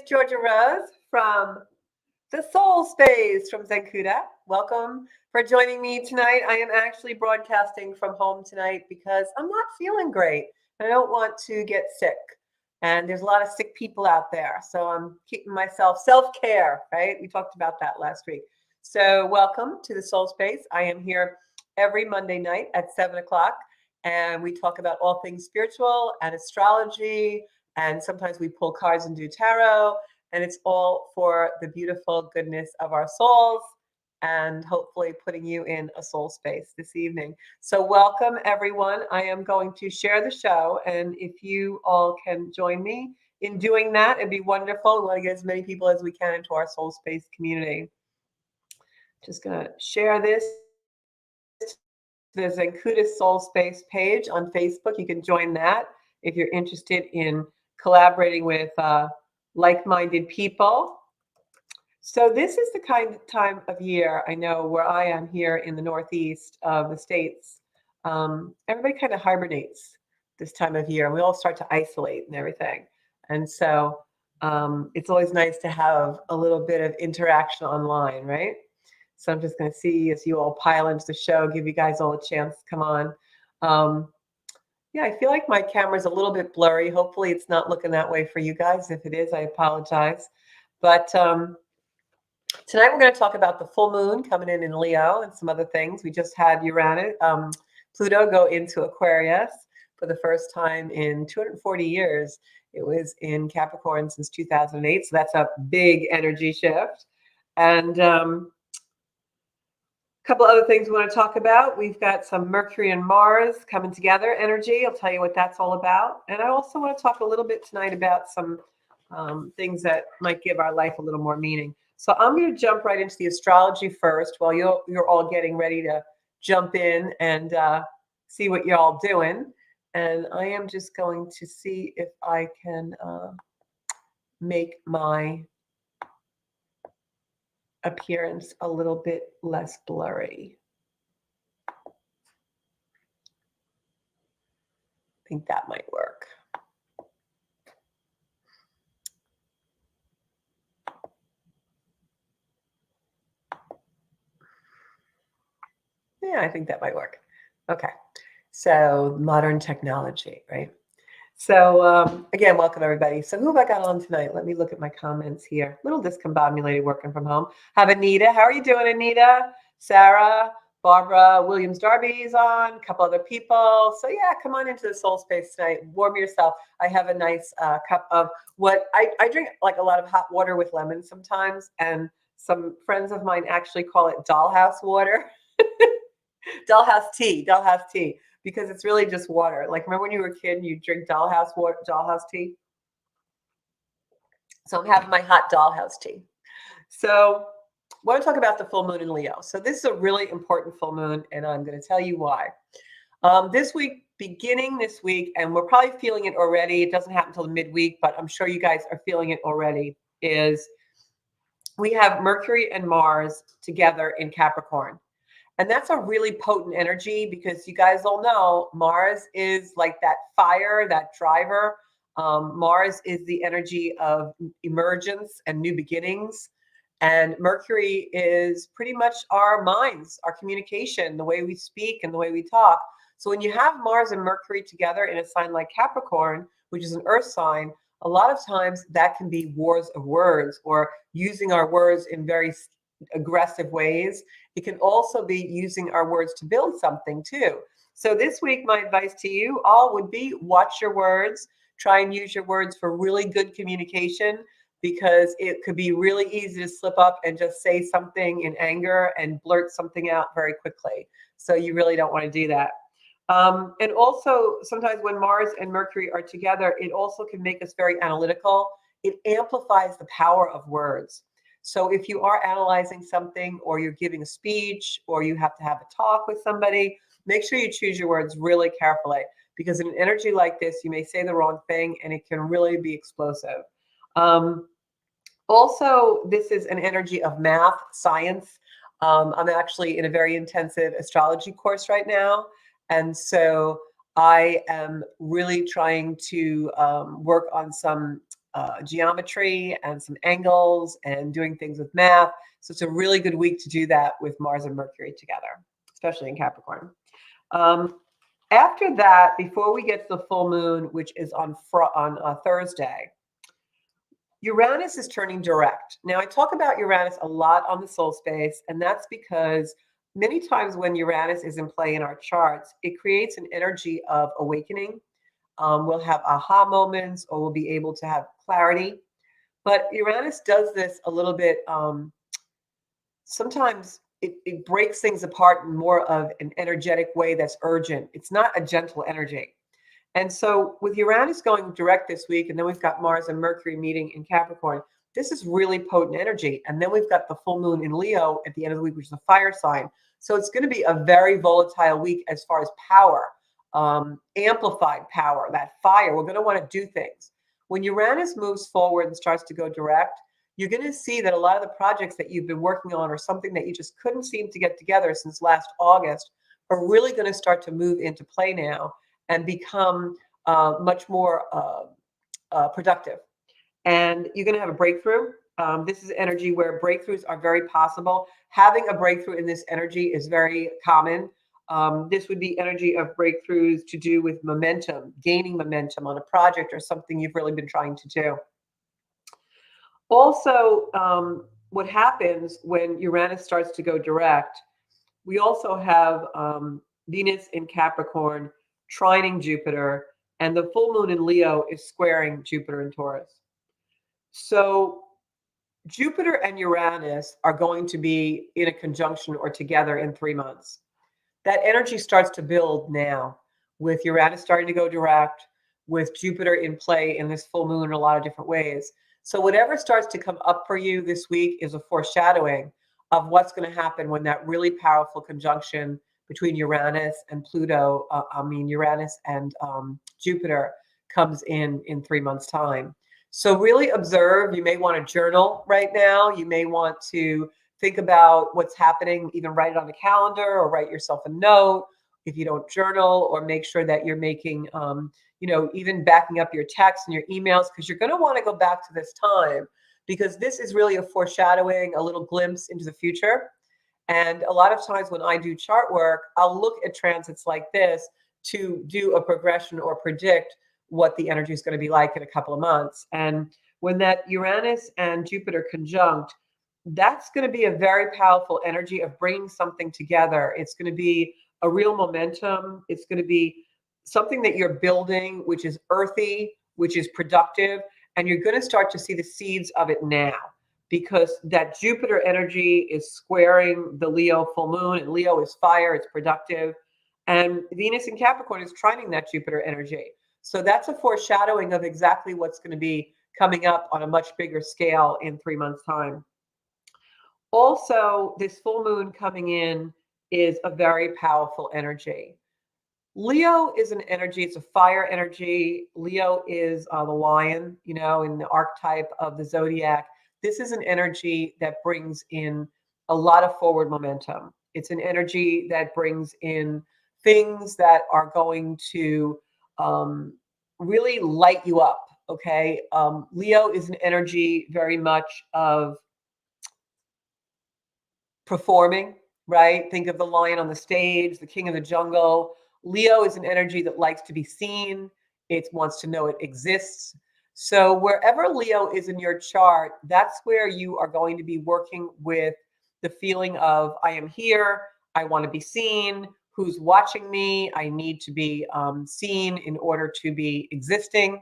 Georgia Rose from the Soul Space from Zenkuda. Welcome for joining me tonight. I am actually broadcasting from home tonight because I'm not feeling great. I don't want to get sick. And there's a lot of sick people out there. So I'm keeping myself self-care, right? We talked about that last week. So welcome to the Soul Space. I am here every Monday night at 7 o'clock. And we talk about all things spiritual and astrology. And sometimes we pull cards and do tarot. And it's all for the beautiful goodness of our souls and hopefully putting you in a soul space this evening. So welcome, everyone. I am going to share the show. And if you all can join me in doing that, it'd be wonderful. We want to get as many people as we can into our soul space community. Just going to share this. The Zenkuda Soul Space page on Facebook. You can join that if you're interested in collaborating with like-minded people. So this is the kind of time of year, I know where I am here in the Northeast of the States, everybody kind of hibernates this time of year. We all start to isolate and everything. And so it's always nice to have a little bit of interaction online, right? So I'm just going to see as you all pile into the show, give you guys all a chance to come on. Yeah, I feel like my camera's a little bit blurry. Hopefully it's not looking that way for you guys. If it is, I apologize. But tonight we're going to talk about the full moon coming in Leo and some other things. We just had Pluto go into Aquarius for the first time in 240 years. It was in Capricorn since 2008. So that's a big energy shift. And couple other things we want to talk about. We've got some Mercury and Mars coming together energy. I'll tell you what that's all about. And I also want to talk a little bit tonight about some things that might give our life a little more meaning. So I'm going to jump right into the astrology first while you're all getting ready to jump in and see what you're all doing. And I am just going to see if I can make my appearance a little bit less blurry. I think that might work. Yeah, I think that might work. Okay. So modern technology, right? So again, welcome everybody. So who have I got on tonight? Let me look at my comments here. Little discombobulated working from home. Have Anita. How are you doing, Anita? Sarah, Barbara, Williams Darby's on, a couple other people. So yeah, come on into the soul space tonight. Warm yourself. I have a nice cup of what I drink, like a lot of hot water with lemon sometimes. And some friends of mine actually call it dollhouse water. Dollhouse tea, because it's really just water. Like, remember when you were a kid and you drink dollhouse water, dollhouse tea? So I'm having my hot dollhouse tea. So I want to talk about the full moon in Leo. So this is a really important full moon, and I'm going to tell you why. This week, beginning this week, and we're probably feeling it already. It doesn't happen until midweek, but I'm sure you guys are feeling it already, is we have Mercury and Mars together in Capricorn. And that's a really potent energy because you guys all know Mars is like that fire, that driver. Mars is the energy of emergence and new beginnings. And Mercury is pretty much our minds, our communication, the way we speak and the way we talk. So when you have Mars and Mercury together in a sign like Capricorn, which is an earth sign, a lot of times that can be wars of words or using our words in very aggressive ways. It can also be using our words to build something too. So this week, my advice to you all would be watch your words, try and use your words for really good communication, because it could be really easy to slip up and just say something in anger and blurt something out very quickly. So you really don't want to do that. And also sometimes when Mars and Mercury are together, it also can make us very analytical. It amplifies the power of words. So if you are analyzing something or you're giving a speech or you have to have a talk with somebody, make sure you choose your words really carefully, because in an energy like this, you may say the wrong thing and it can really be explosive. Also, this is an energy of math, science. I'm actually in a very intensive astrology course right now. And so I am really trying to work on some geometry and some angles and doing things with math. So it's a really good week to do that with Mars and Mercury together, especially in Capricorn. After that, before we get to the full moon, which is on Thursday, Uranus is turning direct. Now, I talk about Uranus a lot on the soul space, and that's because many times when Uranus is in play in our charts, it creates an energy of awakening. We'll have aha moments, or we'll be able to have clarity. But Uranus does this a little bit. Sometimes it breaks things apart in more of an energetic way that's urgent. It's not a gentle energy. And so with Uranus going direct this week, and then we've got Mars and Mercury meeting in Capricorn, this is really potent energy. And then we've got the full moon in Leo at the end of the week, which is a fire sign. So it's going to be a very volatile week as far as power, amplified power, that fire. We're going to want to do things. When Uranus moves forward and starts to go direct, you're going to see that a lot of the projects that you've been working on or something that you just couldn't seem to get together since last August are really going to start to move into play now and become much more productive. And you're going to have a breakthrough. This is energy where breakthroughs are very possible. Having a breakthrough in this energy is very common. This would be energy of breakthroughs to do with momentum, gaining momentum on a project or something you've really been trying to do. Also, what happens when Uranus starts to go direct, we also have Venus in Capricorn trining Jupiter, and the full moon in Leo is squaring Jupiter in Taurus. So Jupiter and Uranus are going to be in a conjunction or together in 3 months. That energy starts to build now with Uranus starting to go direct, with Jupiter in play in this full moon in a lot of different ways. So whatever starts to come up for you this week is a foreshadowing of what's going to happen when that really powerful conjunction between Uranus and Pluto, Uranus and Jupiter comes in 3 months' time. So really observe. You may want to journal right now. You may want to think about what's happening, even write it on a calendar or write yourself a note if you don't journal, or make sure that you're making, even backing up your texts and your emails, because you're going to want to go back to this time, because this is really a foreshadowing, a little glimpse into the future. And a lot of times when I do chart work, I'll look at transits like this to do a progression or predict what the energy is going to be like in a couple of months. And when that Uranus and Jupiter conjunct, that's going to be a very powerful energy of bringing something together. It's going to be a real momentum. It's going to be something that you're building, which is earthy, which is productive. And you're going to start to see the seeds of it now, because that Jupiter energy is squaring the Leo full moon, and Leo is fire, it's productive. And Venus in Capricorn is trining that Jupiter energy. So that's a foreshadowing of exactly what's going to be coming up on a much bigger scale in 3 months' time. Also, this full moon coming in is a very powerful energy. Leo is an energy, it's a fire energy. Leo is the lion, in the archetype of the zodiac. This is an energy that brings in a lot of forward momentum. It's an energy that brings in things that are going to really light you up, okay? Leo is an energy very much of performing, right? Think of the lion on the stage, the king of the jungle. Leo is an energy that likes to be seen. It wants to know it exists. So wherever Leo is in your chart, that's where you are going to be working with the feeling of, I am here, I want to be seen, who's watching me, I need to be seen in order to be existing.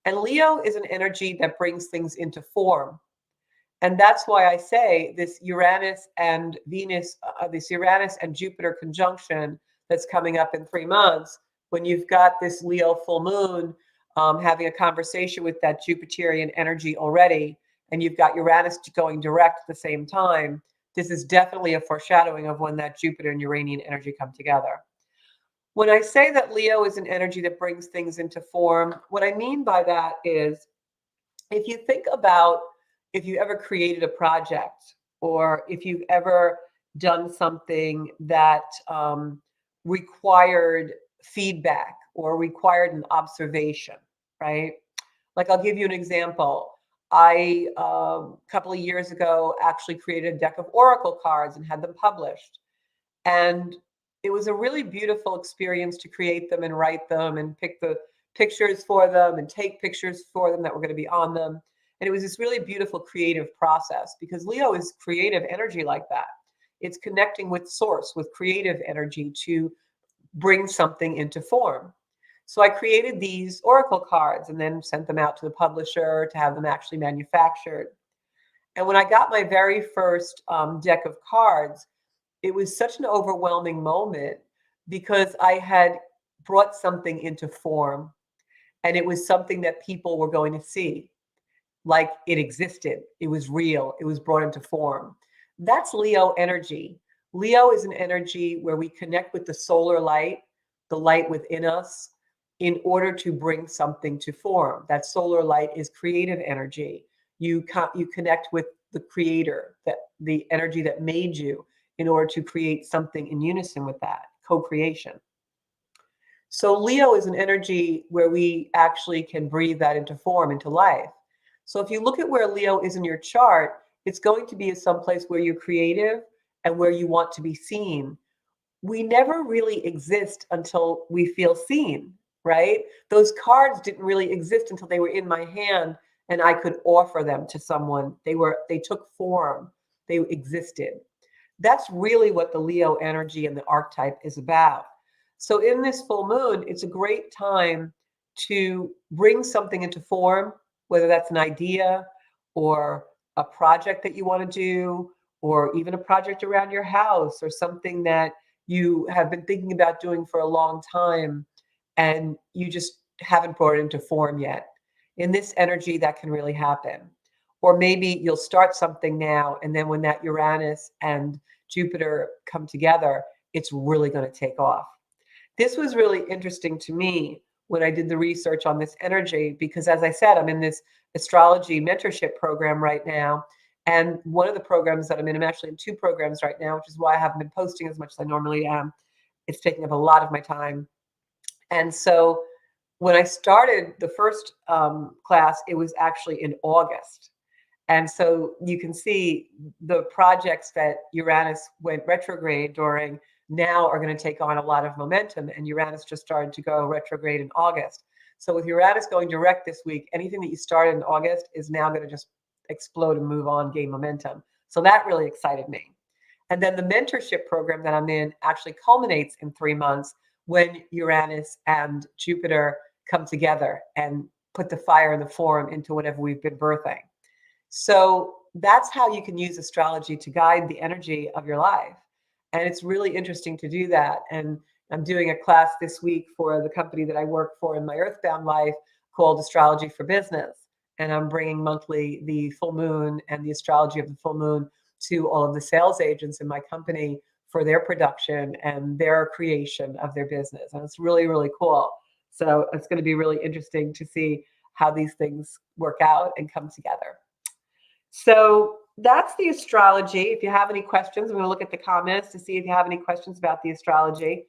And Leo is an energy that brings things into form. And that's why I say this Uranus and Venus, this Uranus and Jupiter conjunction that's coming up in 3 months, when you've got this Leo full moon having a conversation with that Jupiterian energy already, and you've got Uranus going direct at the same time, this is definitely a foreshadowing of when that Jupiter and Uranian energy come together. When I say that Leo is an energy that brings things into form, what I mean by that is, if you think about if you ever created a project, or if you've ever done something that required feedback or required an observation, right? Like, I'll give you an example. I, a couple of years ago, actually created a deck of oracle cards and had them published. And it was a really beautiful experience to create them and write them and pick the pictures for them and take pictures for them that were going to be on them. And it was this really beautiful creative process because Leo is creative energy like that. It's connecting with source, with creative energy to bring something into form. So I created these oracle cards and then sent them out to the publisher to have them actually manufactured. And when I got my very first deck of cards, it was such an overwhelming moment because I had brought something into form and it was something that people were going to see, like it existed, it was real, it was brought into form. That's Leo energy. Leo is an energy where we connect with the solar light, the light within us, in order to bring something to form. That solar light is creative energy. You connect with the creator, that the energy that made you, in order to create something in unison with that co-creation. So Leo is an energy where we actually can breathe that into form, into life. So if you look at where Leo is in your chart, it's going to be someplace where you're creative and where you want to be seen. We never really exist until we feel seen, right? Those cards didn't really exist until they were in my hand and I could offer them to someone. They took form. They existed. That's really what the Leo energy and the archetype is about. So in this full moon, it's a great time to bring something into form, whether that's an idea or a project that you want to do, or even a project around your house or something that you have been thinking about doing for a long time and you just haven't brought it into form yet. In this energy, that can really happen. Or maybe you'll start something now, and then when that Uranus and Jupiter come together, it's really going to take off. This was really interesting to me when I did the research on this energy, because as I said, I'm in this astrology mentorship program right now. And one of the programs that I'm actually in two programs right now, which is why I haven't been posting as much as I normally am. It's taking up a lot of my time. And so when I started the first class, it was actually in August. And so you can see the projects that Uranus went retrograde during now are going to take on a lot of momentum. And Uranus just started to go retrograde in August. So with Uranus going direct this week, anything that you started in August is now going to just explode and move on, gain momentum. So that really excited me. And then the mentorship program that I'm in actually culminates in 3 months when Uranus and Jupiter come together and put the fire and the form into whatever we've been birthing. So that's how you can use astrology to guide the energy of your life. And it's really interesting to do that. And I'm doing a class this week for the company that I work for in my earthbound life called Astrology for Business. And I'm bringing monthly the full moon and the astrology of the full moon to all of the sales agents in my company for their production and their creation of their business. And it's really, really cool. So it's going to be really interesting to see how these things work out and come together. So that's the astrology. If you have any questions, I'm going to look at the comments to see if you have any questions about the astrology.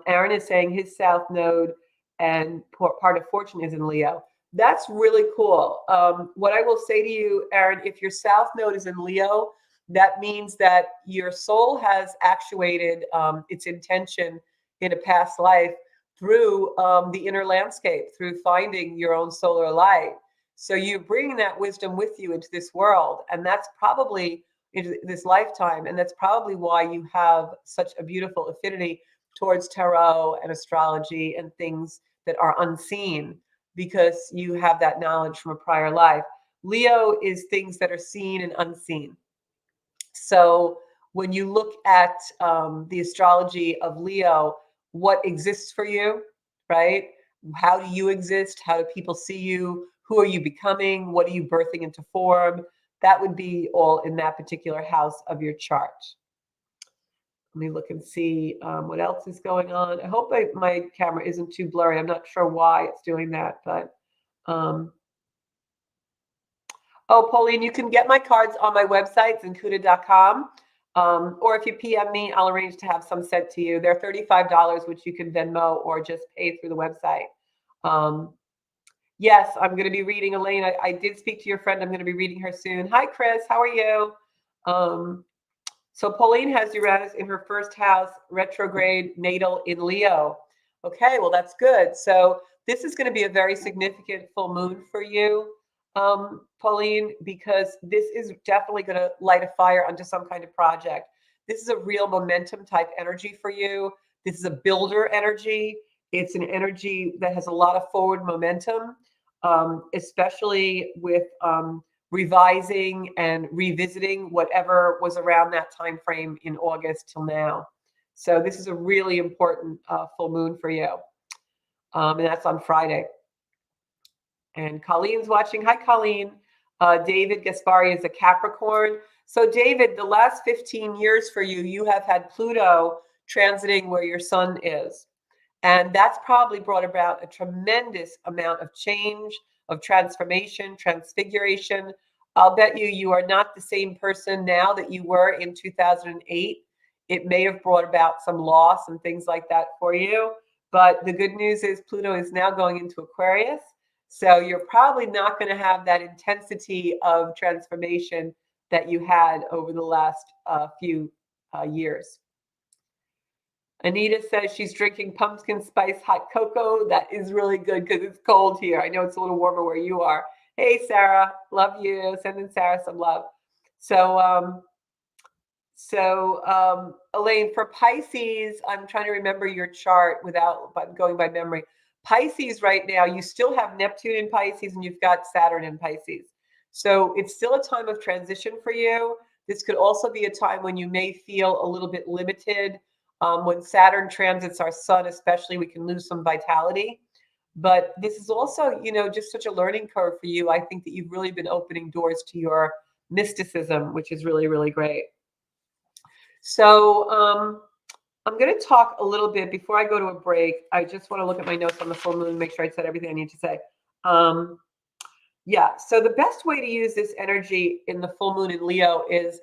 Aaron is saying his South Node and part of fortune is in Leo. That's really cool. What I will say to you, Aaron, if your South Node is in Leo, that means that your soul has actuated its intention in a past life through the inner landscape, through finding your own solar light. So you're bringing that wisdom with you into this world, and that's probably into this lifetime, and that's probably why you have such a beautiful affinity towards tarot and astrology and things that are unseen, because you have that knowledge from a prior life. Leo is things that are seen and unseen. So when you look at the astrology of Leo, what exists for you, right? How do you exist? How do people see you? Who are you becoming? What are you birthing into form? That would be all in that particular house of your chart. Let me look and see what else is going on. I hope my camera isn't too blurry. I'm not sure why it's doing that, but oh, Pauline, you can get my cards on my website, zenkuda.com. Or if you PM me, I'll arrange to have some sent to you. They're $35, which you can Venmo or just pay through the website. Yes, I'm going to be reading Elaine. I did speak to your friend. I'm going to be reading her soon. Hi, Chris. How are you? Um, so Pauline has Uranus in her first house, retrograde natal in Leo. Okay, well, that's good. So this is going to be a very significant full moon for you, Pauline, because this is definitely going to light a fire onto some kind of project. This is a real momentum type energy for you. This is a builder energy. It's an energy that has a lot of forward momentum, especially with revising and revisiting whatever was around that time frame in August till now. So this is a really important full moon for you, and that's on Friday. And Colleen's watching. Hi, Colleen. David Gaspari is a Capricorn. So David, the last 15 years for you, you have had Pluto transiting where your sun is. And that's probably brought about a tremendous amount of change, of transformation, transfiguration. I'll bet you are not the same person now that you were in 2008. It may have brought about some loss and things like that for you. But the good news is Pluto is now going into Aquarius. So you're probably not going to have that intensity of transformation that you had over the last few years. Anita says she's drinking pumpkin spice hot cocoa. That is really good because it's cold here. I know it's a little warmer where you are. Hey, Sarah, love you. Sending Sarah some love. So, Elaine, for Pisces, I'm trying to remember your chart without going by memory. Pisces right now, you still have Neptune in Pisces and you've got Saturn in Pisces. So it's still a time of transition for you. This could also be a time when you may feel a little bit limited. When Saturn transits our sun, especially, we can lose some vitality. But this is also, just such a learning curve for you. I think that you've really been opening doors to your mysticism, which is really, really great. So I'm going to talk a little bit before I go to a break. I just want to look at my notes on the full moon and make sure I said everything I need to say. Yeah, so the best way to use this energy in the full moon in Leo is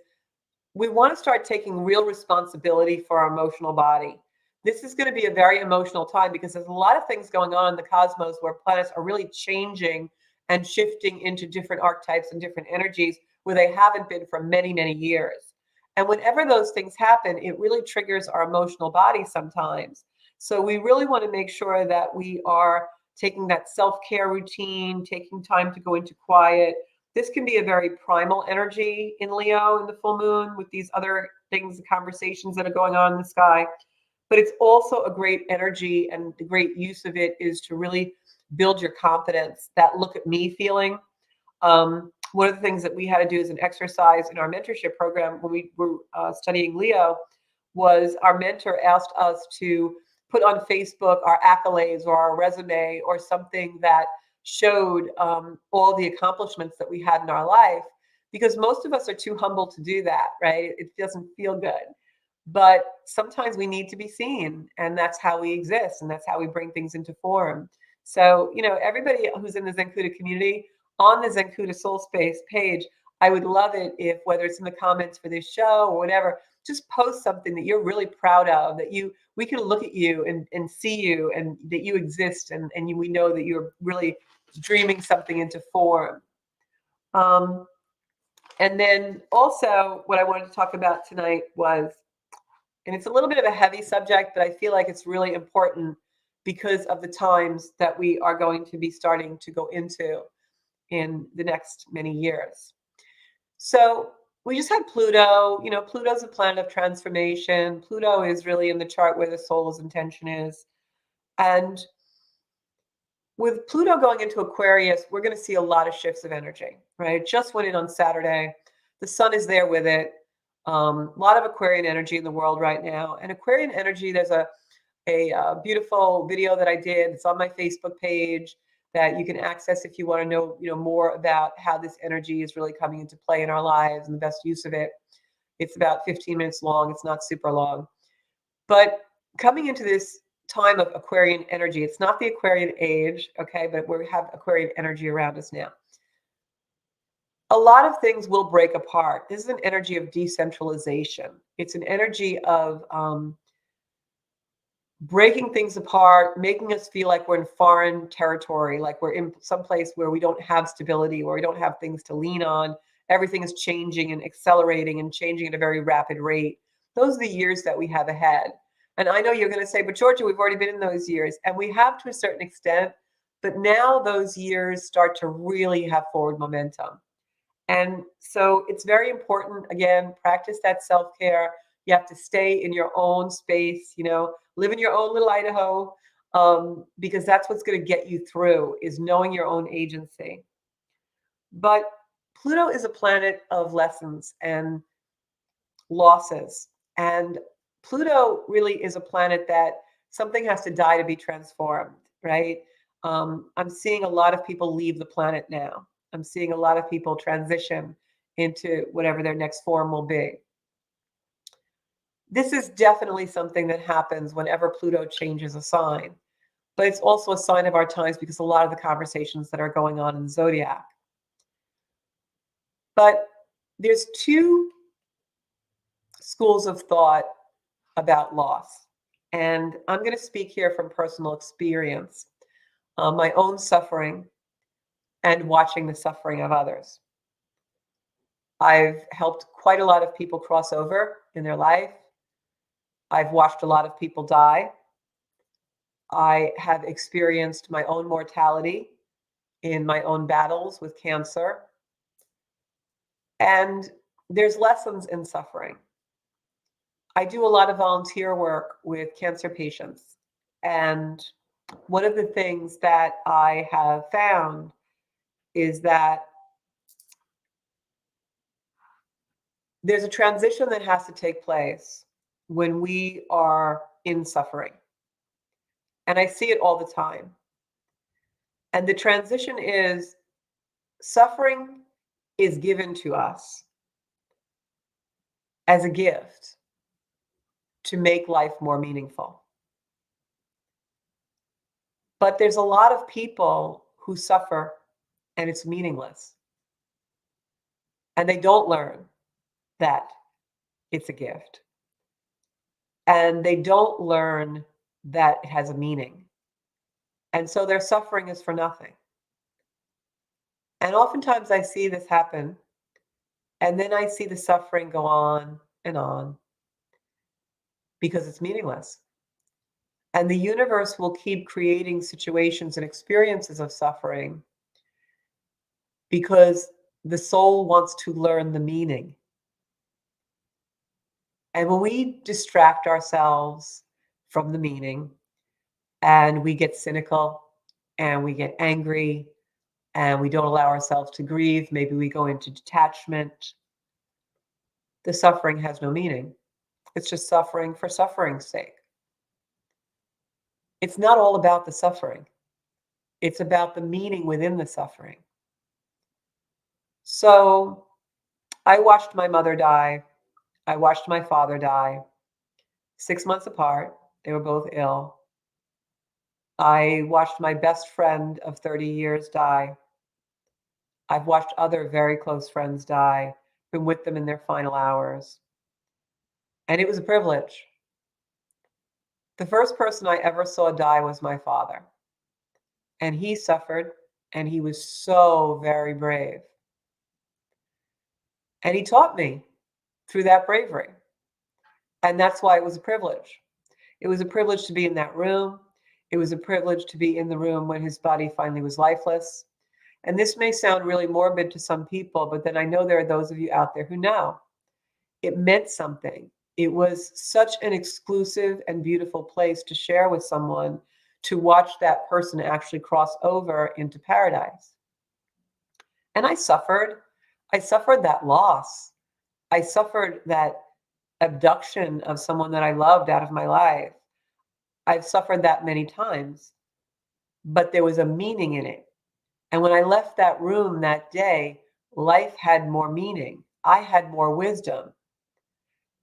we want to start taking real responsibility for our emotional body. This is going to be a very emotional time because there's a lot of things going on in the cosmos where planets are really changing and shifting into different archetypes and different energies where they haven't been for many, many years. And whenever those things happen, it really triggers our emotional body sometimes. So we really want to make sure that we are taking that self-care routine, taking time to go into quiet. This can be a very primal energy in Leo in the full moon with these other things, conversations that are going on in the sky. But it's also a great energy, and the great use of it is to really build your confidence, that look at me feeling. One of the things that we had to do as an exercise in our mentorship program when we were studying Leo was our mentor asked us to put on Facebook our accolades or our resume or something that showed all the accomplishments that we had in our life, because most of us are too humble to do that, right? It doesn't feel good. But sometimes we need to be seen, and that's how we exist, and that's how we bring things into form. So, everybody who's in the Zencuda community, on the Zencuda Soul Space page, I would love it if, whether it's in the comments for this show or whatever, just post something that you're really proud of, that we can look at you and see you, and that you exist, and we know that you're really dreaming something into form. And then also what I wanted to talk about tonight was, and it's a little bit of a heavy subject, but I feel like it's really important because of the times that we are going to be starting to go into in the next many years. So we just had Pluto. Pluto's a planet of transformation. Pluto is really in the chart where the soul's intention is. And with Pluto going into Aquarius, we're going to see a lot of shifts of energy, right? It just went in on Saturday. The sun is there with it. A lot of Aquarian energy in the world right now. And Aquarian energy, there's a beautiful video that I did. It's on my Facebook page that you can access if you want to know, more about how this energy is really coming into play in our lives and the best use of it. It's about 15 minutes long. It's not super long. But coming into this time of Aquarian energy, it's not the Aquarian age, okay, but we have Aquarian energy around us now. A lot of things will break apart. This is an energy of decentralization. It's an energy of breaking things apart, making us feel like we're in foreign territory, like we're in some place where we don't have stability, where we don't have things to lean on. Everything is changing and accelerating and changing at a very rapid rate. Those are the years that we have ahead. And I know you're going to say, but Georgia, we've already been in those years. And we have to a certain extent. But now those years start to really have forward momentum. And so it's very important, again, practice that self-care. You have to stay in your own space, live in your own little Idaho, because that's what's going to get you through, is knowing your own agency. But Pluto is a planet of lessons and losses. And Pluto really is a planet that something has to die to be transformed, right? I'm seeing a lot of people leave the planet now. I'm seeing a lot of people transition into whatever their next form will be. This is definitely something that happens whenever Pluto changes a sign, but it's also a sign of our times because a lot of the conversations that are going on in the zodiac. But there's two schools of thought about loss. And I'm going to speak here from personal experience, my own suffering and watching the suffering of others. I've helped quite a lot of people cross over in their life. I've watched a lot of people die. I have experienced my own mortality in my own battles with cancer. And there's lessons in suffering. I do a lot of volunteer work with cancer patients. And one of the things that I have found is that there's a transition that has to take place when we are in suffering. And I see it all the time. And the transition is suffering is given to us as a gift to make life more meaningful. But there's a lot of people who suffer and it's meaningless. And they don't learn that it's a gift. And they don't learn that it has a meaning. And so their suffering is for nothing. And oftentimes I see this happen, and then I see the suffering go on because it's meaningless. And the universe will keep creating situations and experiences of suffering because the soul wants to learn the meaning. And when we distract ourselves from the meaning and we get cynical and we get angry and we don't allow ourselves to grieve, maybe we go into detachment, the suffering has no meaning. It's just suffering for suffering's sake. It's not all about the suffering. It's about the meaning within the suffering. So I watched my mother die. I watched my father die. 6 months apart. They were both ill. I watched my best friend of 30 years die. I've watched other very close friends die, been with them in their final hours. And it was a privilege. The first person I ever saw die was my father. And he suffered, and he was so very brave. And he taught me through that bravery. And that's why it was a privilege. It was a privilege to be in that room. It was a privilege to be in the room when his body finally was lifeless. And this may sound really morbid to some people, but then I know there are those of you out there who know. It meant something. It was such an exclusive and beautiful place to share with someone, to watch that person actually cross over into paradise. And I suffered. I suffered that loss. I suffered that abduction of someone that I loved out of my life. I've suffered that many times, but there was a meaning in it. And when I left that room that day, life had more meaning. I had more wisdom.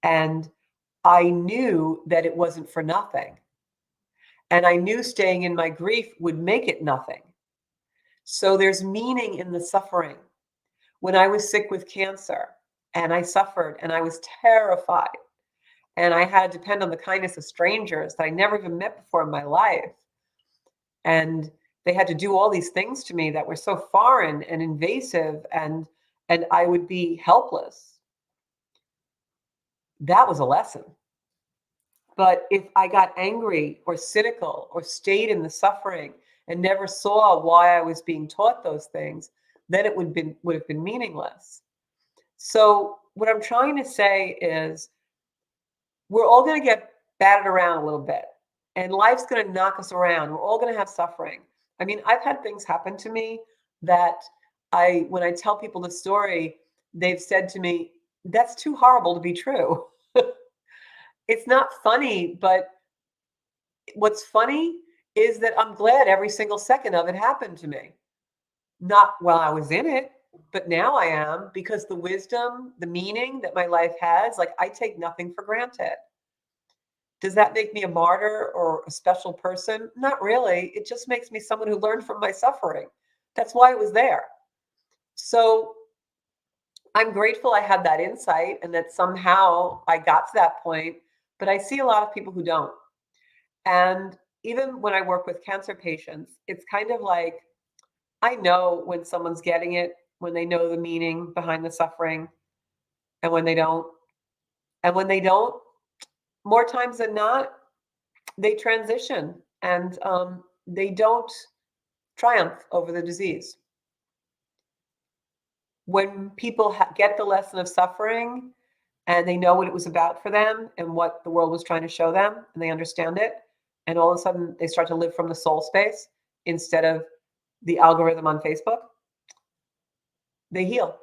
And I knew that it wasn't for nothing. And I knew staying in my grief would make it nothing. So there's meaning in the suffering. When I was sick with cancer and I suffered and I was terrified, And I had to depend on the kindness of strangers that I never even met before in my life. And they had to do all these things to me that were so foreign and invasive, and I would be helpless. That was a lesson. But if I got angry or cynical or stayed in the suffering and never saw why I was being taught those things, then it would have been meaningless. So what I'm trying to say is we're all going to get battered around a little bit, and life's going to knock us around. We're all going to have suffering. I mean, I've had things happen to me that when I tell people the story, they've said to me, that's too horrible to be true. It's not funny, but what's funny is that I'm glad every single second of it happened to me. Not while I was in it, but now I am, because the wisdom, the meaning that my life has, like, I take nothing for granted. Does that make me a martyr or a special person? Not really. It just makes me someone who learned from my suffering. That's why it was there. So I'm grateful I had that insight and that somehow I got to that point, but I see a lot of people who don't. And even when I work with cancer patients, it's kind of like I know when someone's getting it, when they know the meaning behind the suffering, and when they don't. And when they don't, more times than not, they transition and they don't triumph over the disease. When people get the lesson of suffering and they know what it was about for them and what the world was trying to show them, and they understand it, and all of a sudden they start to live from the soul space instead of the algorithm on Facebook, they heal.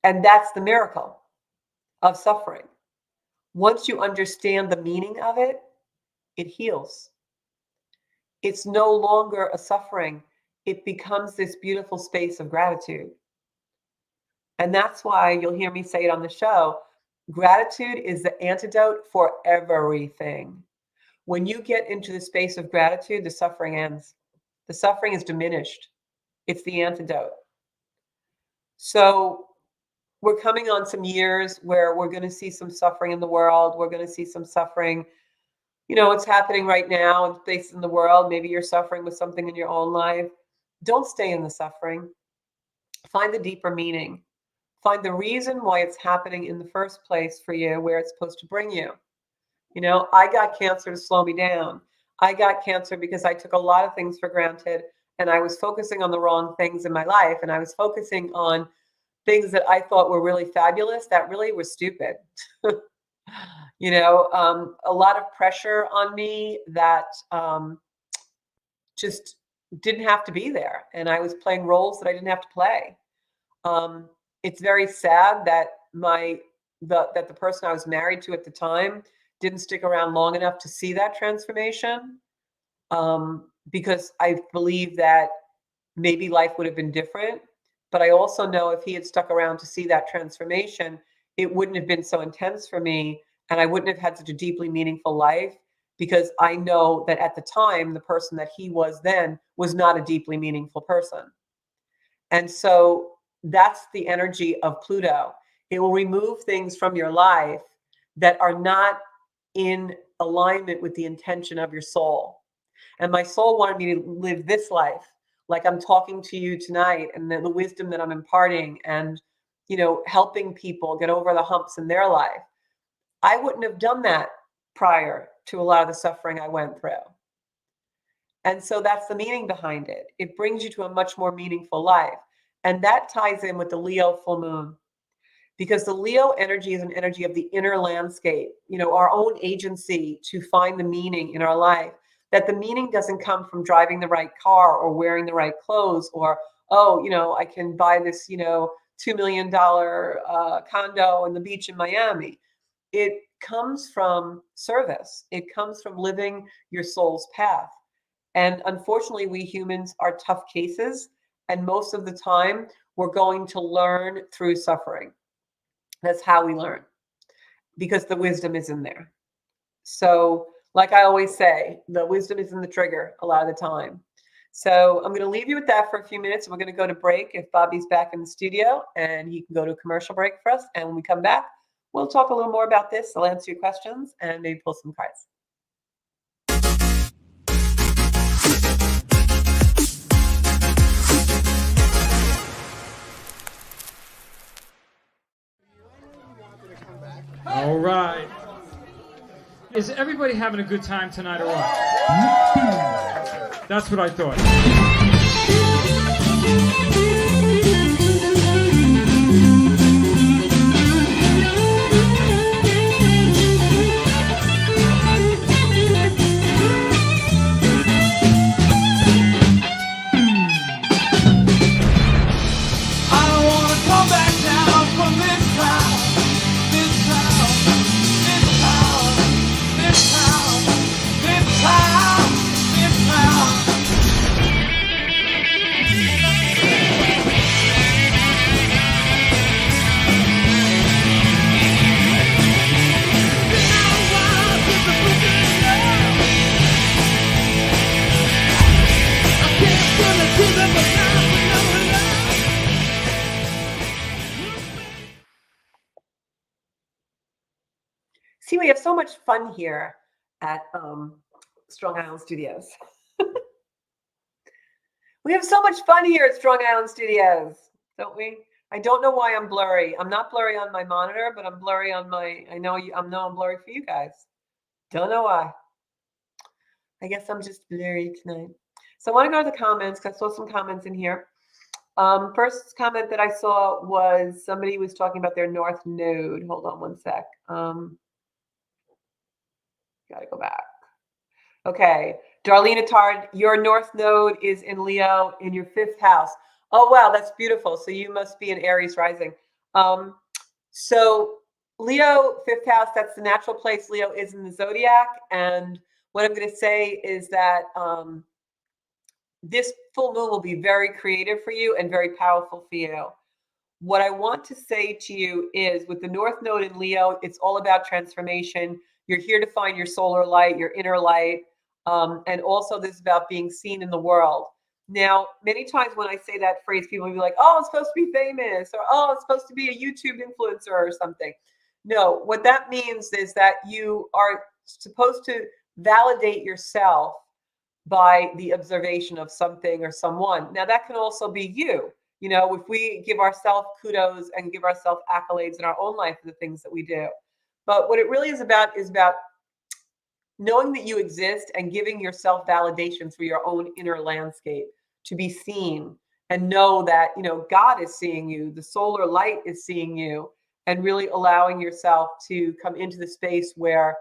And that's the miracle of suffering. Once you understand the meaning of it, it heals. It's no longer a suffering. It becomes this beautiful space of gratitude. And that's why you'll hear me say it on the show. Gratitude is the antidote for everything. When you get into the space of gratitude, the suffering ends. The suffering is diminished. It's the antidote. So we're coming on some years where we're going to see some suffering in the world. We're going to see some suffering. You know, what's happening right now in places in the world. Maybe you're suffering with something in your own life. Don't stay in the suffering. Find the deeper meaning. Find the reason why it's happening in the first place for you, where it's supposed to bring you. You know, I got cancer to slow me down. I got cancer because I took a lot of things for granted and I was focusing on the wrong things in my life. And I was focusing on things that I thought were really fabulous that really were stupid. You know, a lot of pressure on me that just didn't have to be there. And I was playing roles that I didn't have to play. It's very sad that the person I was married to at the time didn't stick around long enough to see that transformation, because I believe that maybe life would have been different. But I also know if he had stuck around to see that transformation, it wouldn't have been so intense for me, and I wouldn't have had such a deeply meaningful life, because I know that at the time, the person that he was then was not a deeply meaningful person. And so that's the energy of Pluto. It will remove things from your life that are not in alignment with the intention of your soul. And my soul wanted me to live this life, like I'm talking to you tonight, and the wisdom that I'm imparting, and helping people get over the humps in their life. I wouldn't have done that prior to a lot of the suffering I went through. And so that's the meaning behind it. It brings you to a much more meaningful life. And that ties in with the Leo full moon, because the Leo energy is an energy of the inner landscape, our own agency to find the meaning in our life. That the meaning doesn't come from driving the right car or wearing the right clothes or, I can buy this, $2 million condo on the beach in Miami. It comes from service. It comes from living your soul's path. And unfortunately, we humans are tough cases. And most of the time, we're going to learn through suffering. That's how we learn, because the wisdom is in there. So, like I always say, the wisdom is in the trigger a lot of the time. So I'm going to leave you with that for a few minutes. We're going to go to break if Bobby's back in the studio, and he can go to a commercial break for us. And when we come back, we'll talk a little more about this. I'll answer your questions and maybe pull some cards. All right. Is everybody having a good time tonight or what? That's what I thought. See, we have so much fun here at Strong Island Studios. We have so much fun here at Strong Island Studios, don't we? I don't know why I'm blurry. I'm not blurry on my monitor, but I'm blurry on my, I know I'm blurry for you guys. Don't know why. I guess I'm just blurry tonight. So I want to go to the comments because I saw some comments in here. First comment that I saw was somebody was talking about their North Node. Hold on one sec. Got to go back. Okay. Darlene Attard, your North Node is in Leo in your 5th house. Oh, wow. That's beautiful. So you must be in Aries rising. So Leo, 5th house, that's the natural place Leo is in the zodiac. And what I'm going to say is that this full moon will be very creative for you and very powerful for you. What I want to say to you is with the North Node in Leo, it's all about transformation. You're here to find your solar light, your inner light. And also this is about being seen in the world. Now, many times when I say that phrase, people will be like, oh, it's supposed to be famous, or oh, it's supposed to be a YouTube influencer or something. No, what that means is that you are supposed to validate yourself by the observation of something or someone. Now, that can also be you. You know, if we give ourselves kudos and give ourselves accolades in our own life for the things that we do. But what it really is about knowing that you exist and giving yourself validation through your own inner landscape to be seen and know that, you know, God is seeing you, the solar light is seeing you, and really allowing yourself to come into the space where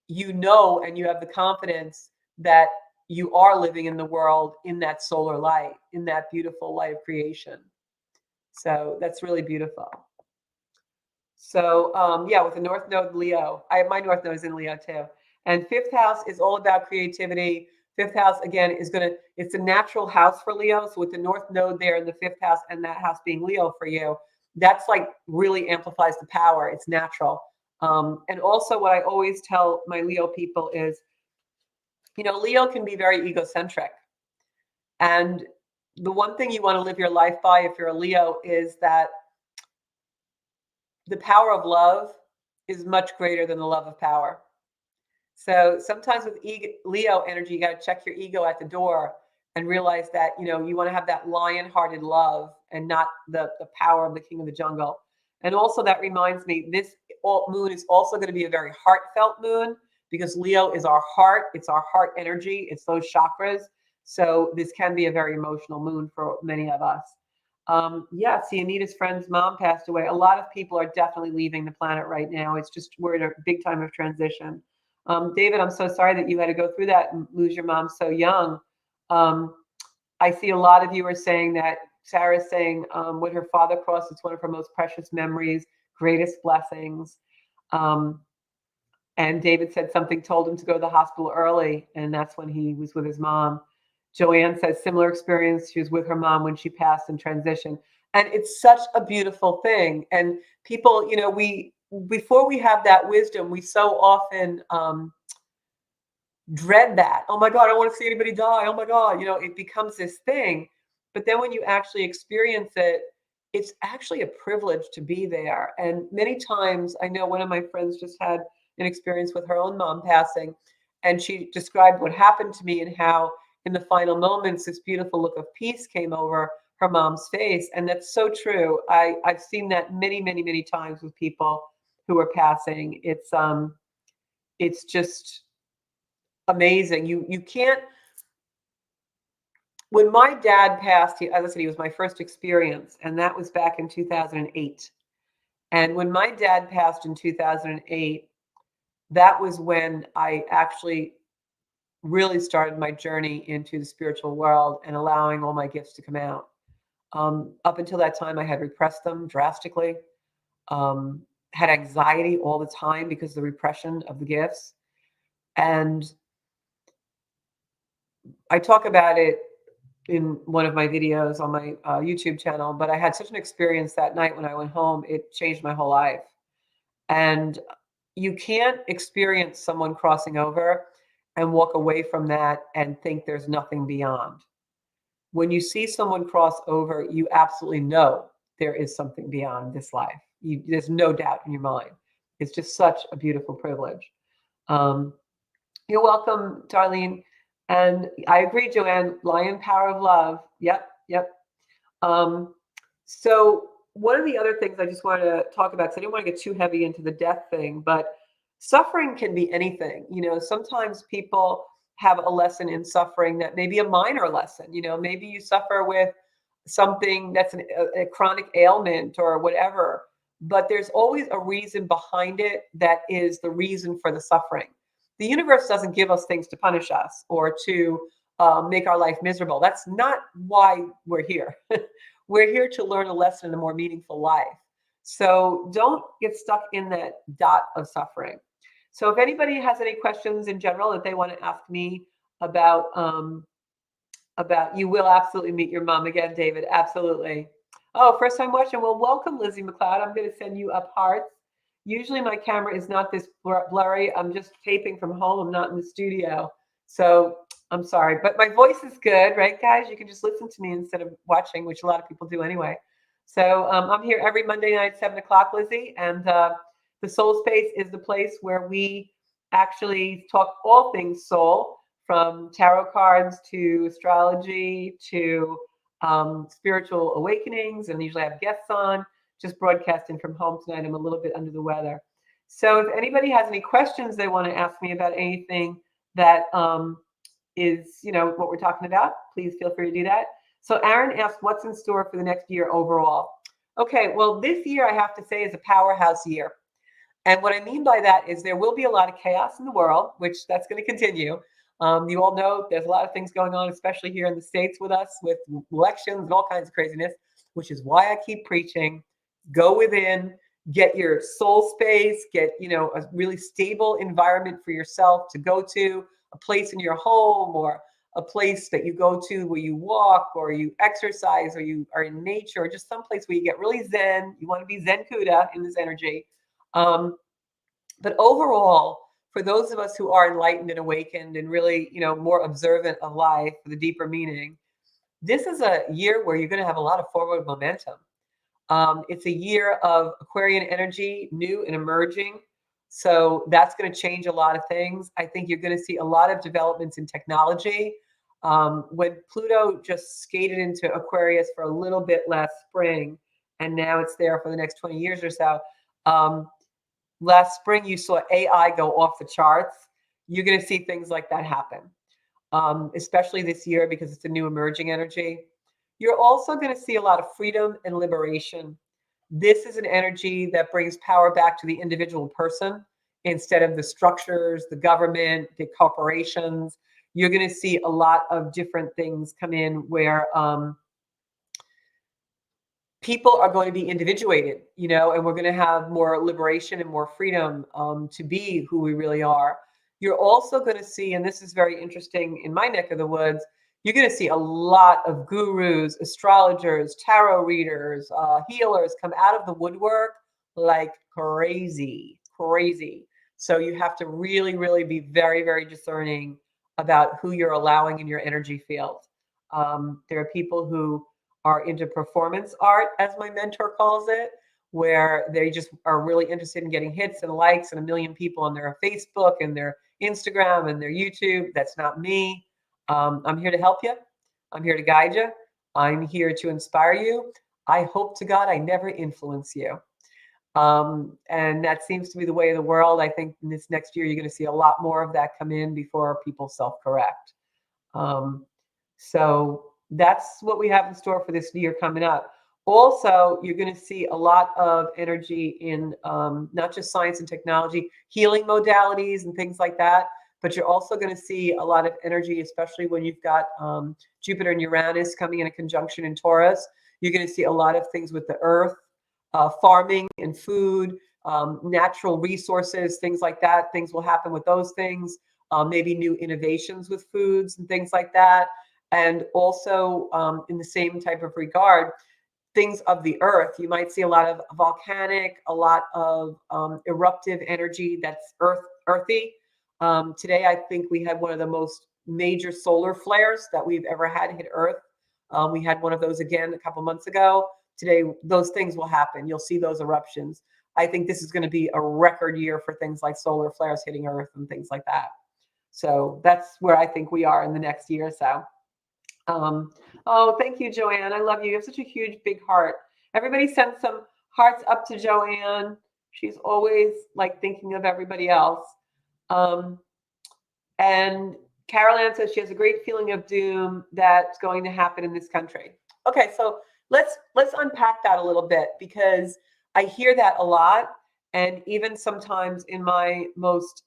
you know and you have the confidence that you are living in the world in that solar light, in that beautiful light of creation. So that's really beautiful. So yeah, with the North Node Leo, my North Node is in Leo too. And 5th house is all about creativity. 5th house, again, it's a natural house for Leo. So with the North Node there in the 5th house and that house being Leo for you, that's like really amplifies the power. It's natural. And also what I always tell my Leo people is, you know, Leo can be very egocentric. And the one thing you want to live your life by if you're a Leo is that the power of love is much greater than the love of power. So sometimes with Leo energy, you got to check your ego at the door and realize that, you know, you want to have that lion-hearted love and not the power of the king of the jungle. And also that reminds me, this moon is also going to be a very heartfelt moon because Leo is our heart. It's our heart energy. It's those chakras. So this can be a very emotional moon for many of us. Yeah, see, Anita's friend's mom passed away. A lot of people are definitely leaving the planet right now. It's just, we're in a big time of transition. David, I'm so sorry that you had to go through that and lose your mom so young. I see a lot of you are saying that Sarah's saying when her father crossed, it's one of her most precious memories, greatest blessings. And David said something told him to go to the hospital early, and that's when he was with his mom. Joanne says similar experience. She was with her mom when she passed and transitioned. And it's such a beautiful thing. And people, you know, before we have that wisdom, we so often dread that. Oh my God, I don't want to see anybody die. Oh my God, you know, it becomes this thing. But then when you actually experience it, it's actually a privilege to be there. And many times, I know one of my friends just had an experience with her own mom passing, and she described what happened to me and how, in the final moments, this beautiful look of peace came over her mom's face. And that's so true. I've seen that many, many, many times with people who are passing. It's just amazing. You can't. When my dad passed, as I said, he was my first experience, and that was back in 2008. And when my dad passed in 2008, that was when I actually really started my journey into the spiritual world and allowing all my gifts to come out. Up until that time, I had repressed them drastically, um, had anxiety all the time because of the repression of the gifts. And I talk about it in one of my videos on my YouTube channel, but I had such an experience that night when I went home, it changed my whole life. And you can't experience someone crossing over and walk away from that and think there's nothing beyond. When you see someone cross over, you absolutely know there is something beyond this life. There's no doubt in your mind. It's just such a beautiful privilege. Um, you're welcome, Darlene. And I agree, Joanne, Lion Power of Love. Yep, yep. Um, so one of the other things I just wanted to talk about, because I didn't want to get too heavy into the death thing, but suffering can be anything. Sometimes people have a lesson in suffering that may be a minor lesson. Maybe you suffer with something that's a chronic ailment or whatever, but there's always a reason behind it that is the reason for the suffering. The universe doesn't give us things to punish us or to make our life miserable. That's not why we're here. We're here to learn a lesson in a more meaningful life. So don't get stuck in that dot of suffering. So if anybody has any questions in general that they want to ask me about, you will absolutely meet your mom again, David. Absolutely. Oh, first time watching. Well, welcome, Lizzie McLeod. I'm going to send you up hearts. Usually my camera is not this blurry. I'm just taping from home. I'm not in the studio. So I'm sorry, but my voice is good, right, guys? You can just listen to me instead of watching, which a lot of people do anyway. So I'm here every Monday night, 7 o'clock, Lizzie. And the Soul Space is the place where we actually talk all things soul, from tarot cards to astrology to spiritual awakenings, and usually have guests on. Just broadcasting from home tonight. I'm a little bit under the weather. So if anybody has any questions they want to ask me about anything that is, what we're talking about, please feel free to do that. So Aaron asked, what's in store for the next year overall? Okay, well, this year I have to say is a powerhouse year. And what I mean by that is there will be a lot of chaos in the world, which that's going to continue. You all know there's a lot of things going on, especially here in the States with us, with elections and all kinds of craziness, which is why I keep preaching. Go within, get your soul space, get, a really stable environment for yourself to go to, a place in your home or a place that you go to where you walk or you exercise or you are in nature or just someplace where you get really zen. You want to be Zen Kuda in this energy. But overall, for those of us who are enlightened and awakened and really, more observant of life for the deeper meaning, this is a year where you're going to have a lot of forward momentum. It's a year of Aquarian energy, new and emerging. So that's going to change a lot of things. I think you're going to see a lot of developments in technology. When Pluto just skated into Aquarius for a little bit last spring, and now it's there for the next 20 years or so. Last spring, you saw AI go off the charts. You're going to see things like that happen, especially this year because it's a new emerging energy. You're also going to see a lot of freedom and liberation. This is an energy that brings power back to the individual person instead of the structures, the government, the corporations. You're going to see a lot of different things come in where people are going to be individuated, and we're going to have more liberation and more freedom to be who we really are. You're also going to see, and this is very interesting in my neck of the woods, you're going to see a lot of gurus, astrologers, tarot readers, healers come out of the woodwork like crazy, crazy. So you have to really, really be very, very discerning about who you're allowing in your energy field. There are people who are into performance art, as my mentor calls it, where they just are really interested in getting hits and likes and a million people on their Facebook and their Instagram and their YouTube. That's not me. I'm here to help you. I'm here to guide you. I'm here to inspire you. I hope to God I never influence you. And that seems to be the way of the world. I think in this next year, you're going to see a lot more of that come in before people self-correct. So that's what we have in store for this year coming up. Also, you're going to see a lot of energy in not just science and technology, healing modalities and things like that, but you're also going to see a lot of energy, especially when you've got Jupiter and Uranus coming in a conjunction in Taurus. You're going to see a lot of things with the earth, farming and food, natural resources, things like that. Things will happen with those things, maybe new innovations with foods and things like that. And also in the same type of regard, things of the earth. You might see a lot of volcanic, a lot of eruptive energy that's earthy. Today, I think we had one of the most major solar flares that we've ever had hit Earth. We had one of those again a couple months ago. Today, those things will happen. You'll see those eruptions. I think this is going to be a record year for things like solar flares hitting Earth and things like that. So that's where I think we are in the next year or so. Oh, thank you, Joanne. I love you. You have such a huge, big heart. Everybody send some hearts up to Joanne. She's always like thinking of everybody else. And Carol Ann says she has a great feeling of doom that's going to happen in this country. Okay, so let's unpack that a little bit, because I hear that a lot, and even sometimes in my most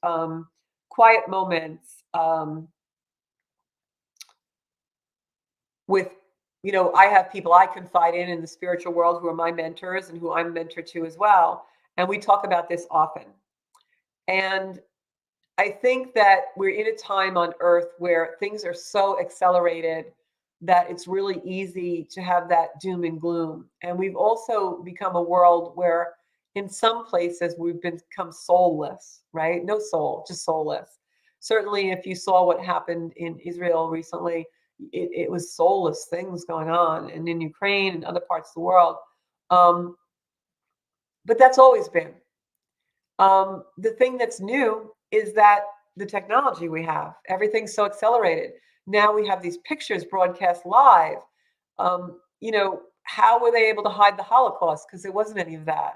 quiet moments, with, you know, I have people I confide in the spiritual world who are my mentors and who I'm mentor to as well, and we talk about this often. And I think that we're in a time on Earth where things are so accelerated that it's really easy to have that doom and gloom. And we've also become a world where in some places we've become soulless, right? No soul, just soulless. Certainly, if you saw what happened in Israel recently, it was soulless things going on, and in Ukraine and other parts of the world. But that's always been. The thing that's new is that the technology we have, everything's so accelerated. Now we have these pictures broadcast live. You know, how were they able to hide the Holocaust? Because there wasn't any of that.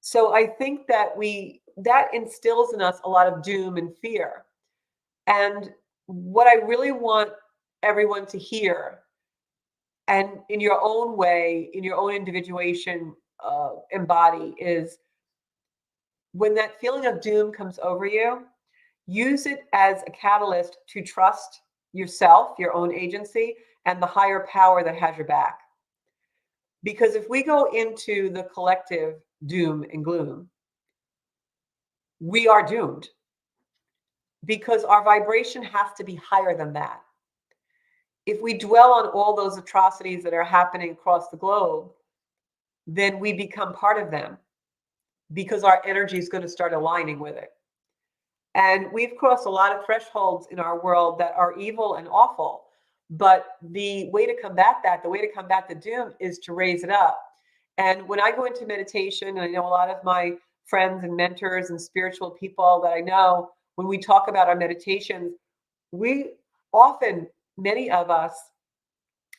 So I think that that instills in us a lot of doom and fear. And what I really want everyone to hear, and in your own way, in your own individuation, embody, is when that feeling of doom comes over you, use it as a catalyst to trust yourself, your own agency, and the higher power that has your back. Because if we go into the collective doom and gloom, we are doomed, because our vibration has to be higher than that. If we dwell on all those atrocities that are happening across the globe, then we become part of them, because our energy is going to start aligning with it. And we've crossed a lot of thresholds in our world that are evil and awful. But the way to combat that, the way to combat the doom, is to raise it up. And when I go into meditation, and I know a lot of my friends and mentors and spiritual people that I know, when we talk about our meditations, we often, many of us,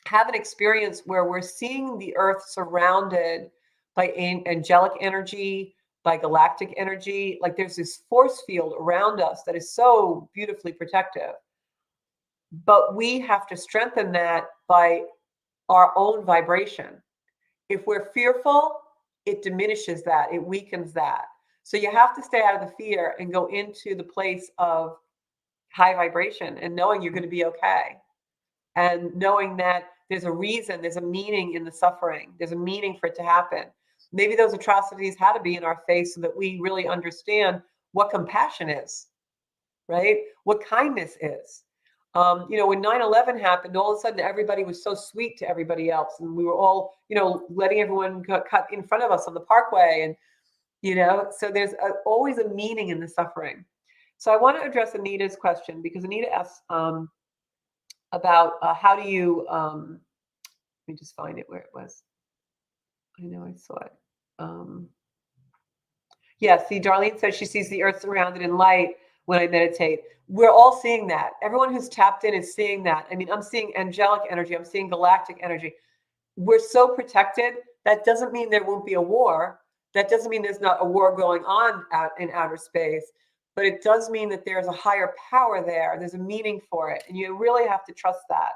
have an experience where we're seeing the earth surrounded by angelic energy, by galactic energy. Like there's this force field around us that is so beautifully protective. But we have to strengthen that by our own vibration. If we're fearful, it diminishes that, it weakens that. So you have to stay out of the fear and go into the place of high vibration and knowing you're going to be okay. And knowing that there's a reason, there's a meaning in the suffering, there's a meaning for it to happen. Maybe those atrocities had to be in our face so that we really understand what compassion is, right? What kindness is. You know, when 9/11 happened, all of a sudden everybody was so sweet to everybody else. And we were all, you know, letting everyone cut in front of us on the parkway. And, you know, so there's always a meaning in the suffering. So I want to address Anita's question, because Anita asked about how do you Let me just find it where it was. I know I saw it. Yeah, see, Darlene says she sees the earth surrounded in light when I meditate. We're all seeing that. Everyone who's tapped in is seeing that. I mean, I'm seeing angelic energy. I'm seeing galactic energy. We're so protected. That doesn't mean there won't be a war. That doesn't mean there's not a war going on out in outer space. But it does mean that there's a higher power there. There's a meaning for it. And you really have to trust that.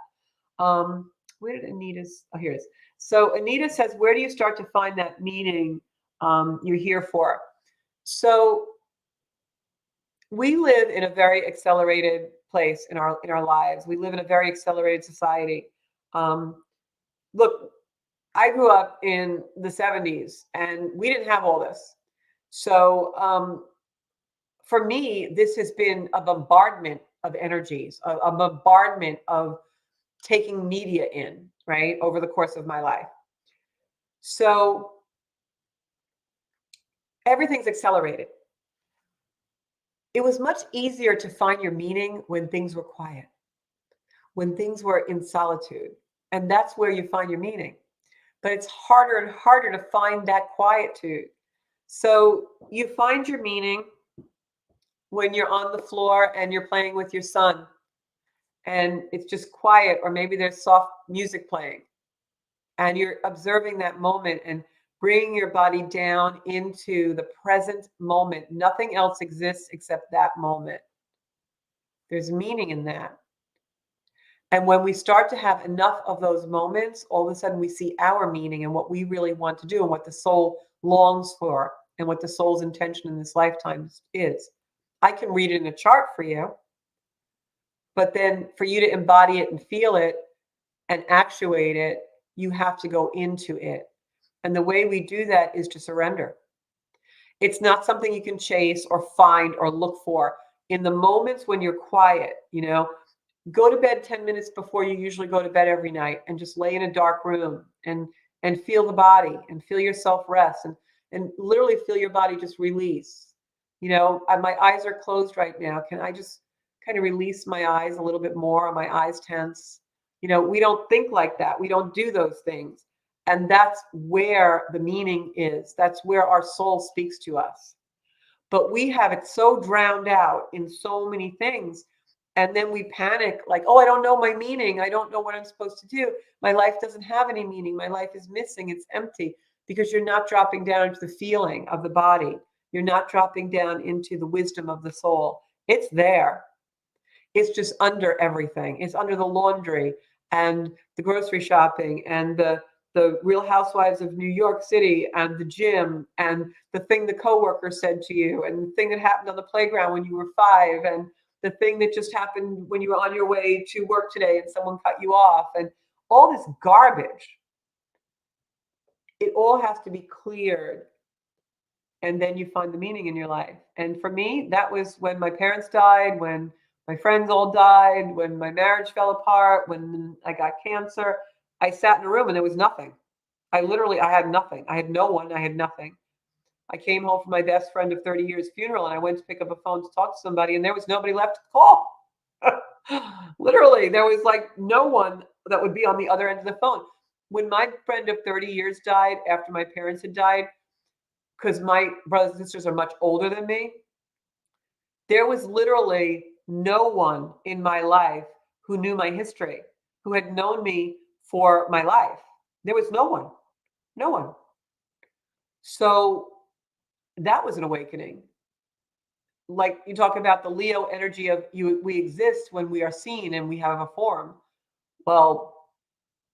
Where did Anita's? Oh, here it is. So Anita says, where do you start to find that meaning you're here for? So we live in a very accelerated place in our lives. We live in a very accelerated society. Look, I grew up in the 70s and we didn't have all this. So for me, this has been a bombardment of energies, a bombardment of taking media in, right, over the course of my life. So everything's accelerated. It was much easier to find your meaning when things were quiet, when things were in solitude. And that's where you find your meaning. But it's harder and harder to find that quietude. So you find your meaning when you're on the floor and you're playing with your son and it's just quiet, or maybe there's soft music playing and you're observing that moment and bringing your body down into the present moment. Nothing else exists except that moment. There's meaning in that. And when we start to have enough of those moments, all of a sudden we see our meaning and what we really want to do and what the soul longs for and what the soul's intention in this lifetime is. I can read it in a chart for you, but then for you to embody it and feel it and actuate it, you have to go into it. And the way we do that is to surrender. It's not something you can chase or find or look for. In the moments when you're quiet, go to bed 10 minutes before you usually go to bed every night and just lay in a dark room and feel the body and feel yourself rest and literally feel your body just release. My eyes are closed right now. Can I just kind of release my eyes a little bit more? Are my eyes tense? We don't think like that. We don't do those things. And that's where the meaning is. That's where our soul speaks to us. But we have it so drowned out in so many things. And then we panic like, oh, I don't know my meaning. I don't know what I'm supposed to do. My life doesn't have any meaning. My life is missing. It's empty, because you're not dropping down into the feeling of the body. You're not dropping down into the wisdom of the soul. It's there. It's just under everything. It's under the laundry and the grocery shopping and the Real Housewives of New York City and the gym and the thing the coworker said to you and the thing that happened on the playground when you were 5 and the thing that just happened when you were on your way to work today and someone cut you off, and all this garbage. It all has to be cleared. And then you find the meaning in your life. And for me, that was when my parents died, when my friends all died, when my marriage fell apart, when I got cancer. I sat in a room and there was nothing. I had nothing. I had no one. I had nothing. I came home from my best friend of 30 years funeral and I went to pick up a phone to talk to somebody and there was nobody left to call. Literally, there was like no one that would be on the other end of the phone. When my friend of 30 years died after my parents had died, because my brothers and sisters are much older than me, there was literally no one in my life who knew my history, who had known me for my life. There was no one. No one. So that was an awakening. Like you talk about the Leo energy of we exist when we are seen and we have a form. Well,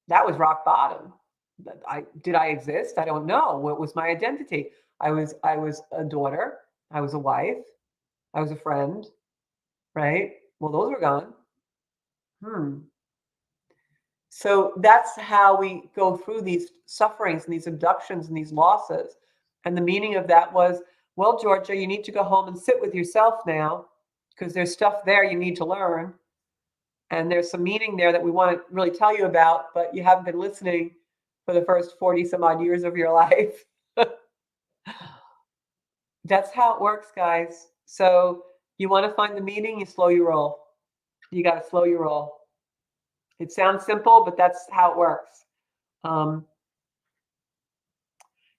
that was rock bottom. Did I exist? I don't know. What was my identity? I was a daughter. I was a wife. I was a friend. Right? Well, those were gone. So that's how we go through these sufferings and these abductions and these losses. And the meaning of that was, well, Georgia, you need to go home and sit with yourself now, because there's stuff there you need to learn. And there's some meaning there that we want to really tell you about, but you haven't been listening for the first 40 some odd years of your life. That's how it works, guys. So you want to find the meaning, you slow your roll. You got to slow your roll. It sounds simple, but that's how it works.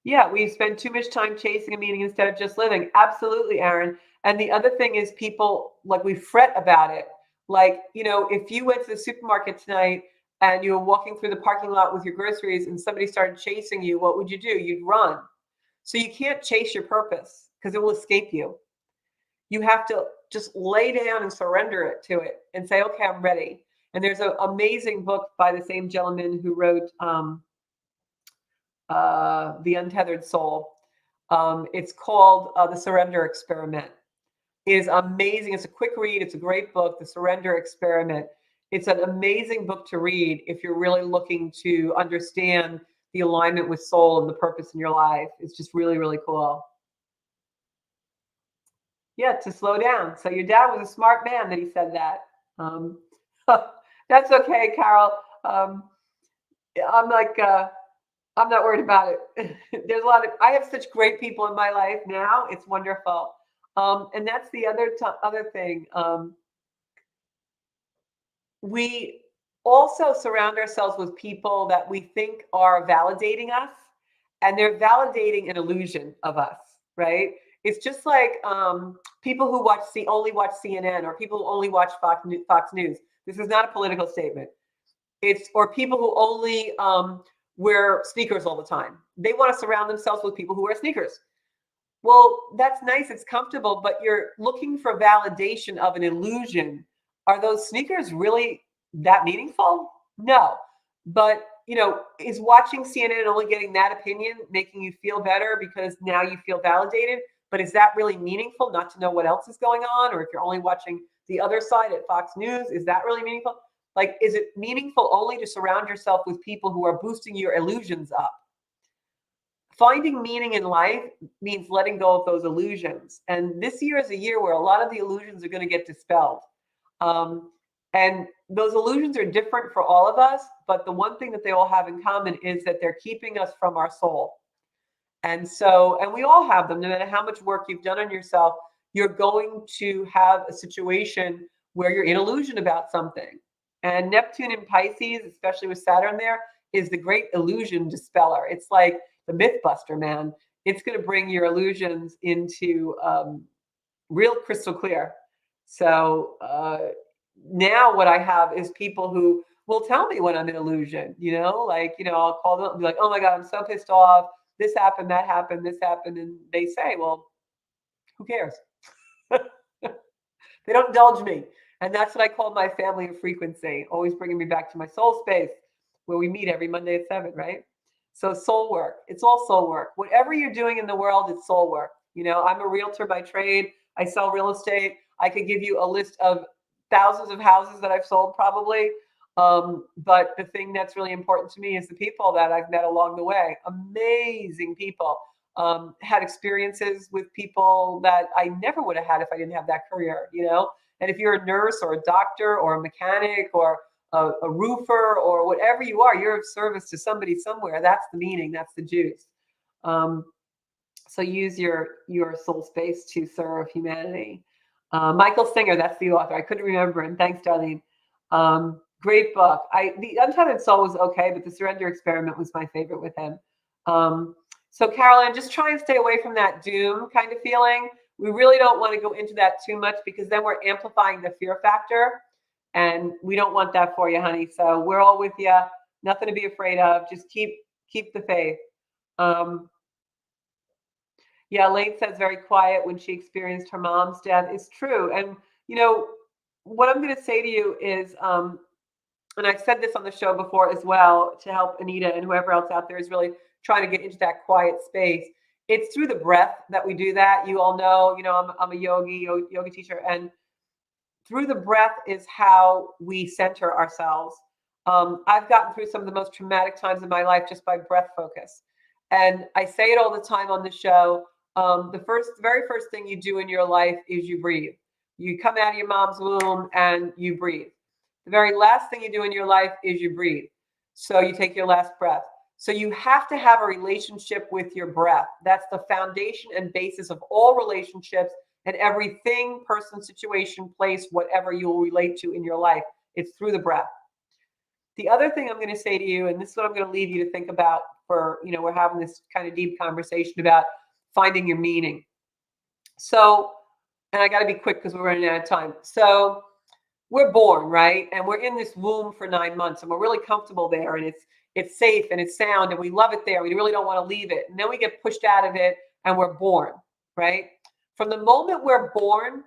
Yeah, we spend too much time chasing a meaning instead of just living. Absolutely, Aaron. And the other thing is people, like, we fret about it. Like, if you went to the supermarket tonight and you were walking through the parking lot with your groceries and somebody started chasing you, what would you do? You'd run. So you can't chase your purpose because it will escape you. You have to just lay down and surrender it to it and say, okay, I'm ready. And there's an amazing book by the same gentleman who wrote The Untethered Soul. It's called The Surrender Experiment. It is amazing. It's a quick read. It's a great book, The Surrender Experiment. It's an amazing book to read if you're really looking to understand the alignment with soul and the purpose in your life. It's just really, really cool. Yeah, to slow down. So your dad was a smart man that he said that. That's okay, Carol. I'm like, I'm not worried about it. There's a lot of, I have such great people in my life now. It's wonderful. And that's the other thing. We also surround ourselves with people that we think are validating us, and they're validating an illusion of us, right? It's just like people who only watch CNN, or people who only watch Fox News. This is not a political statement. Or people who only wear sneakers all the time. They want to surround themselves with people who wear sneakers. Well, that's nice. It's comfortable, but you're looking for validation of an illusion. Are those sneakers really that meaningful? No. But, is watching CNN and only getting that opinion making you feel better because now you feel validated? But is that really meaningful, not to know what else is going on? Or if you're only watching the other side at Fox News, is that really meaningful? Like, is it meaningful only to surround yourself with people who are boosting your illusions up? Finding meaning in life means letting go of those illusions. And this year is a year where a lot of the illusions are going to get dispelled. And those illusions are different for all of us, but the one thing that they all have in common is that they're keeping us from our soul. And we all have them. No matter how much work you've done on yourself, you're going to have a situation where you're in illusion about something. And Neptune in Pisces, especially with Saturn there, is the great illusion dispeller. It's like the Mythbuster, man. It's going to bring your illusions into real crystal clear. So now what I have is people who will tell me when I'm in illusion, I'll call them and be like, oh my God, I'm so pissed off. This happened, that happened, this happened. And they say, well, who cares? They don't indulge me. And that's what I call my family of frequency, always bringing me back to my soul space where we meet every Monday at 7, right? So soul work, it's all soul work. Whatever you're doing in the world, it's soul work. I'm a realtor by trade. I sell real estate. I could give you a list of thousands of houses that I've sold probably. But the thing that's really important to me is the people that I've met along the way. Amazing people. Had experiences with people that I never would have had if I didn't have that career, And if you're a nurse or a doctor or a mechanic or a roofer or whatever you are, you're of service to somebody somewhere. That's the meaning. That's the juice. So use your soul space to serve humanity. Michael Singer, that's the author. I couldn't remember him. Thanks, Darlene. Great book. The Untethered Soul was okay, but The Surrender Experiment was my favorite with him. So Caroline, just try and stay away from that doom kind of feeling. We really don't want to go into that too much because then we're amplifying the fear factor. And we don't want that for you, honey. So we're all with you. Nothing to be afraid of. Just keep the faith. Yeah, Elaine says very quiet when she experienced her mom's death. It's true. And, what I'm going to say to you is, and I've said this on the show before as well, to help Anita and whoever else out there is really trying to get into that quiet space. It's through the breath that we do that. You all know, I'm a yoga teacher, and through the breath is how we center ourselves. I've gotten through some of the most traumatic times in my life just by breath focus. And I say it all the time on the show. The very first thing you do in your life is you breathe. You come out of your mom's womb and you breathe. The very last thing you do in your life is you breathe. So you take your last breath. So you have to have a relationship with your breath. That's the foundation and basis of all relationships and everything, person, situation, place, whatever you will relate to in your life. It's through the breath. The other thing I'm going to say to you, and this is what I'm going to leave you to think about for, we're having this kind of deep conversation about finding your meaning. So, and I got to be quick because we're running out of time. So we're born, right? And we're in this womb for 9 months and we're really comfortable there, and it's safe and it's sound and we love it there. We really don't want to leave it. And then we get pushed out of it and we're born, right? From the moment we're born,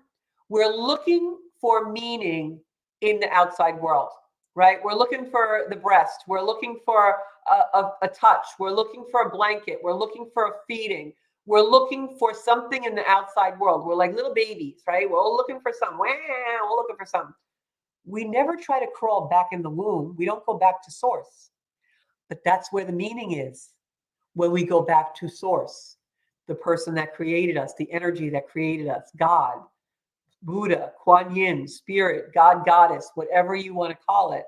we're looking for meaning in the outside world, right? We're looking for the breast. We're looking for a touch. We're looking for a blanket. We're looking for a feeding. We're looking for something in the outside world. We're like little babies, right? We're all looking for something. We're looking for something. We never try to crawl back in the womb. We don't go back to source. But that's where the meaning is, when we go back to source, the person that created us, the energy that created us, God, Buddha, Kuan Yin, spirit, God, goddess, whatever you want to call it.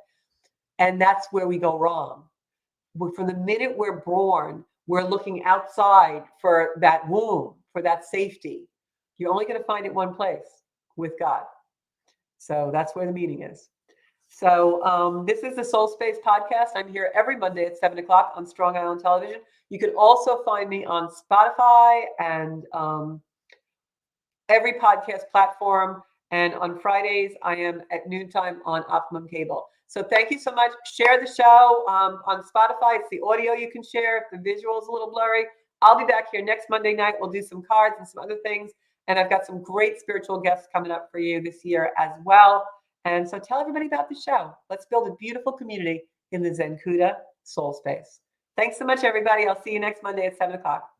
And that's where we go wrong. From the minute we're born, we're looking outside for that womb, for that safety. You're only going to find it one place, with God. So that's where the meaning is. So this is the Soul Space podcast. I'm here every Monday at 7 o'clock on Strong Island Television. You can also find me on Spotify and every podcast platform. And on Fridays, I am at noontime on Optimum Cable. So thank you so much. Share the show on Spotify. It's the audio you can share. If the visual is a little blurry, I'll be back here next Monday night. We'll do some cards and some other things. And I've got some great spiritual guests coming up for you this year as well. And so tell everybody about the show. Let's build a beautiful community in the Zencuda Soul Space. Thanks so much, everybody. I'll see you next Monday at 7 o'clock.